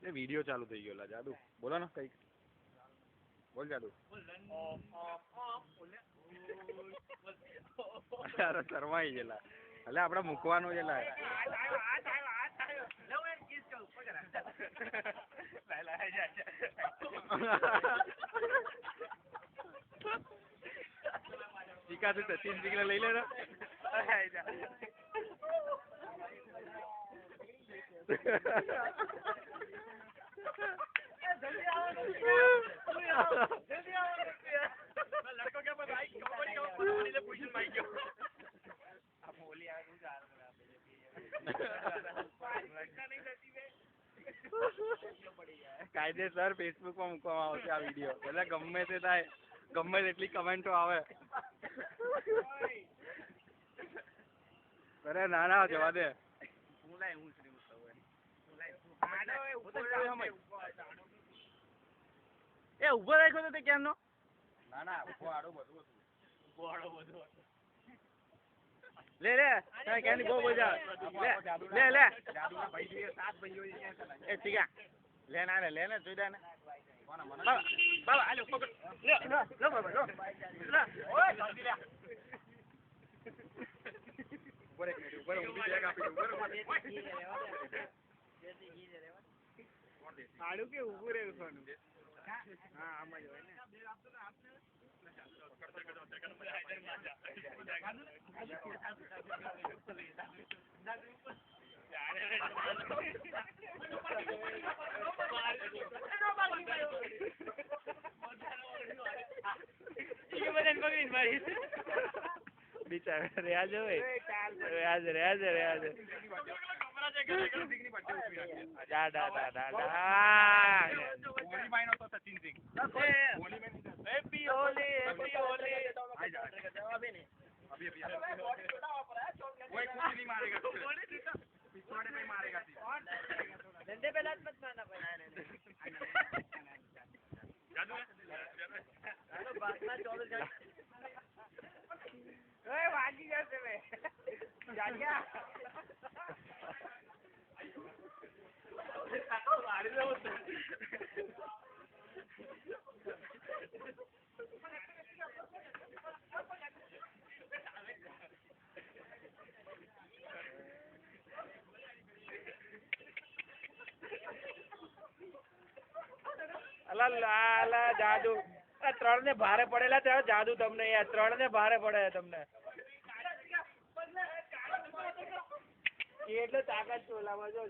એ video ચાલુ થઈ ગયો લા જાદુ બોલો ને કઈક બોલ જાદુ અરે શરમાઈ ગયેલા એટલે આપણે મૂકવાનું છે લા ટીકા તું સચિન સિંહ લઈ લે लड़कों के पास आई पोजीशन में गयो अब बोली आ तू जा કાયદેસર ફેસબુક માં મૂકવામાં આવશે આ વિડીયો એટલે ગમે તે થાય ગમે તેટલી કમેન્ટો આવે અરે ના ના જવા દે એ ઉભો રાખ્યો તો તે કેમનો ના ના ઉભો આડો બધું લે લે તારે કેની બહુ મજા લે લે જાદુના ભાઈ જોઈએ સાત ભાઈઓ એ ઠીકા લે ના લે ને જોઈ દે ને બાબા આલો પકડ લે બાબા લો ઓય જલ્દી લે ઉપર એક મિનિટ ઉપર ઊભી બેગ આપી દે ઉપર આડું કે ઊભું રહેવું સોનું હા આમ જ હોય ને બિચારા રેજ હોય રેજ સચિન સિંહ હેપી હોલી હેપી હોલી अभी अभी कोई कुछ नहीं मारेगा पिछवाड़े नहीं मारेगा डंडे पे लात मत मारना भाई जादू हेलो बात में 24 ओए वागी जैसे में जा गया मार दो અલા જાદુ આ ત્રણ ને ભારે પડેલા ત્યારે જાદુ તમને યાર ત્રણ ને ભારે પડે તમને એટલે તાકાત ચોલામાં જો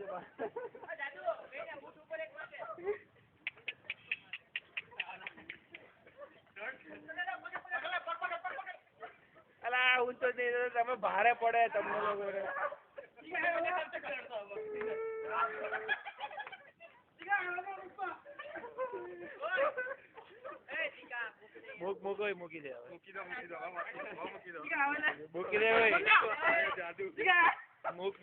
અલા હું તો તમે ભારે પડે તમને લોકો મૂકી દે મૂક